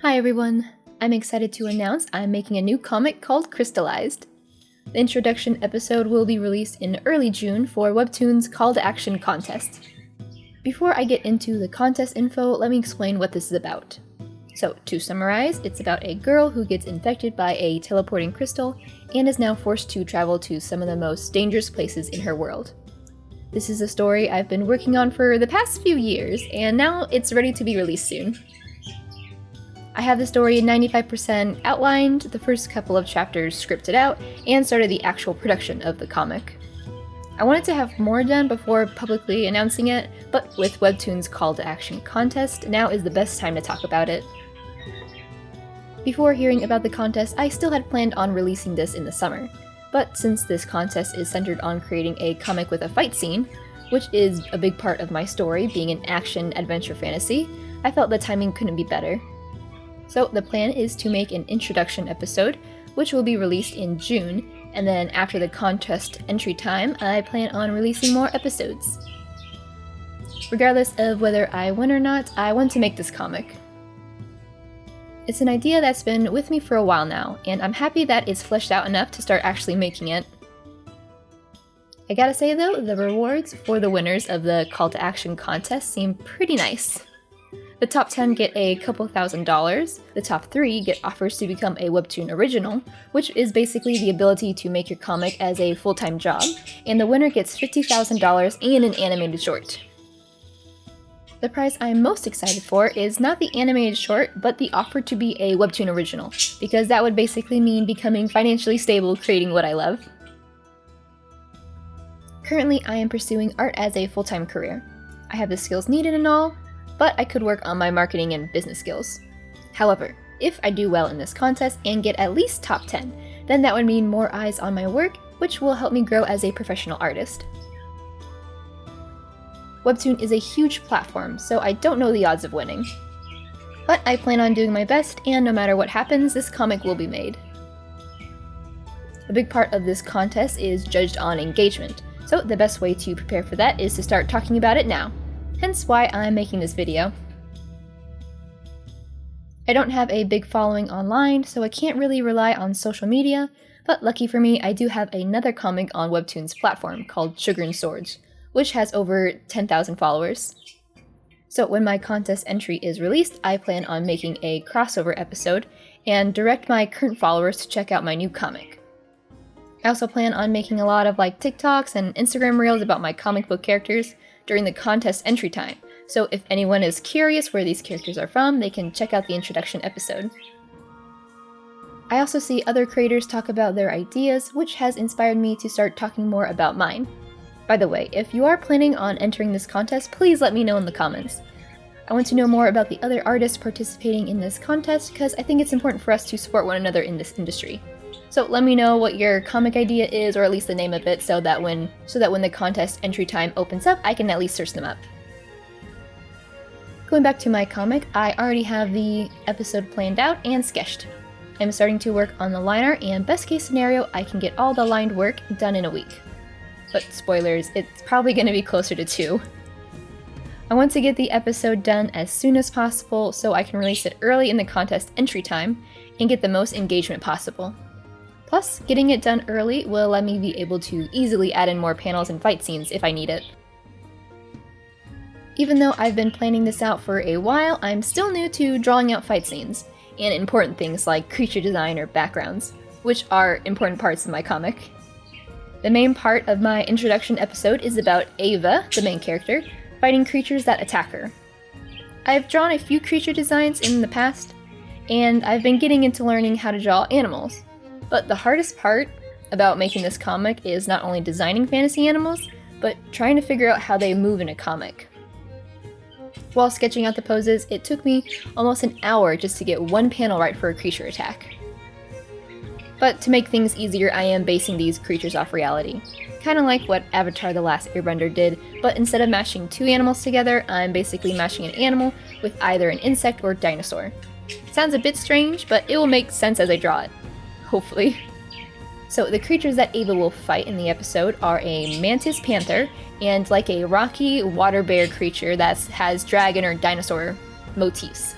Hi everyone! I'm excited to announce I'm making a new comic called Crystallized. The introduction episode will be released in early June for Webtoon's Call to Action contest. Before I get into the contest info, let me explain what this is about. So, to summarize, it's about a girl who gets infected by a teleporting crystal and is now forced to travel to some of the most dangerous places in her world. This is a story I've been working on for the past few years, and now it's ready to be released soon. I have the story 95% outlined, the first couple of chapters scripted out, and started the actual production of the comic. I wanted to have more done before publicly announcing it, but with Webtoon's Call to Action contest, now is the best time to talk about it. Before hearing about the contest, I still had planned on releasing this in the summer, but since this contest is centered on creating a comic with a fight scene, which is a big part of my story being an action-adventure fantasy, I felt the timing couldn't be better. So the plan is to make an introduction episode, which will be released in June, and then after the contest entry time, I plan on releasing more episodes. Regardless of whether I win or not, I want to make this comic. It's an idea that's been with me for a while now, and I'm happy that it's fleshed out enough to start actually making it. I gotta say though, the rewards for the winners of the Call to Action contest seem pretty nice. The top 10 get a couple $1,000, the top 3 get offers to become a Webtoon original, which is basically the ability to make your comic as a full-time job, and the winner gets $50,000 and an animated short. The prize I'm most excited for is not the animated short, but the offer to be a Webtoon original, because that would basically mean becoming financially stable creating what I love. Currently, I am pursuing art as a full-time career. I have the skills needed and all, but I could work on my marketing and business skills. However, if I do well in this contest and get at least top 10, then that would mean more eyes on my work, which will help me grow as a professional artist. Webtoon is a huge platform, so I don't know the odds of winning. But I plan on doing my best, and no matter what happens, this comic will be made. A big part of this contest is judged on engagement, so the best way to prepare for that is to start talking about it now. Hence why I'm making this video. I don't have a big following online, so I can't really rely on social media, but lucky for me, I do have another comic on Webtoon's platform called Sugar and Swords, which has over 10,000 followers. So when my contest entry is released, I plan on making a crossover episode and direct my current followers to check out my new comic. I also plan on making a lot of TikToks and Instagram reels about my comic book characters during the contest entry time, so if anyone is curious where these characters are from, they can check out the introduction episode. I also see other creators talk about their ideas, which has inspired me to start talking more about mine. By the way, if you are planning on entering this contest, please let me know in the comments. I want to know more about the other artists participating in this contest because I think it's important for us to support one another in this industry. So let me know what your comic idea is, or at least the name of it, so that when the contest entry time opens up, I can at least search them up. Going back to my comic, I already have the episode planned out and sketched. I'm starting to work on the line art, and best case scenario, I can get all the lined work done in a week. But spoilers, it's probably going to be closer to 2. I want to get the episode done as soon as possible so I can release it early in the contest entry time and get the most engagement possible. Plus, getting it done early will let me be able to easily add in more panels and fight scenes if I need it. Even though I've been planning this out for a while, I'm still new to drawing out fight scenes, and important things like creature design or backgrounds, which are important parts of my comic. The main part of my introduction episode is about Ava, the main character, fighting creatures that attack her. I've drawn a few creature designs in the past, and I've been getting into learning how to draw animals. But the hardest part about making this comic is not only designing fantasy animals, but trying to figure out how they move in a comic. While sketching out the poses, it took me almost an hour just to get one panel right for a creature attack. But to make things easier, I am basing these creatures off reality. Kinda like what Avatar: The Last Airbender did, but instead of mashing 2 animals together, I'm basically mashing an animal with either an insect or dinosaur. Sounds a bit strange, but it will make sense as I draw it. Hopefully. So the creatures that Ava will fight in the episode are a mantis panther and a rocky water bear creature that has dragon or dinosaur motifs.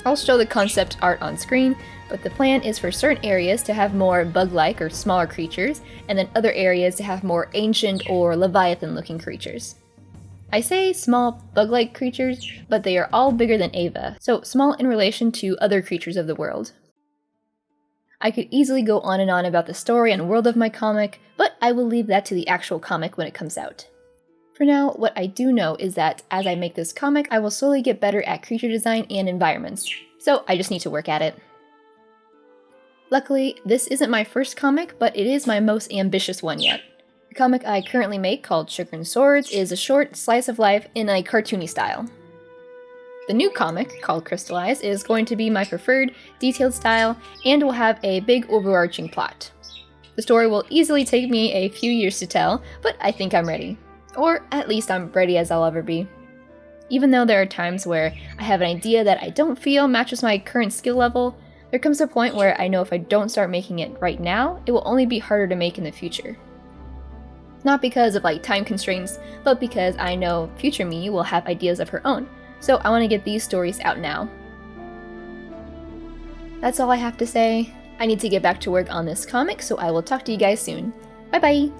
I'll show the concept art on screen, but the plan is for certain areas to have more bug-like or smaller creatures, and then other areas to have more ancient or leviathan-looking creatures. I say small bug-like creatures, but they are all bigger than Ava, so small in relation to other creatures of the world. I could easily go on and on about the story and world of my comic, but I will leave that to the actual comic when it comes out. For now, what I do know is that as I make this comic, I will slowly get better at creature design and environments, so I just need to work at it. Luckily, this isn't my first comic, but it is my most ambitious one yet. The comic I currently make, called Sugar and Swords, is a short slice of life in a cartoony style. The new comic, called Crystallized, is going to be my preferred, detailed style, and will have a big overarching plot. The story will easily take me a few years to tell, but I think I'm ready. Or at least I'm ready as I'll ever be. Even though there are times where I have an idea that I don't feel matches my current skill level, there comes a point where I know if I don't start making it right now, it will only be harder to make in the future. Not because of time constraints, but because I know future me will have ideas of her own, so I want to get these stories out now. That's all I have to say. I need to get back to work on this comic, so I will talk to you guys soon. Bye bye!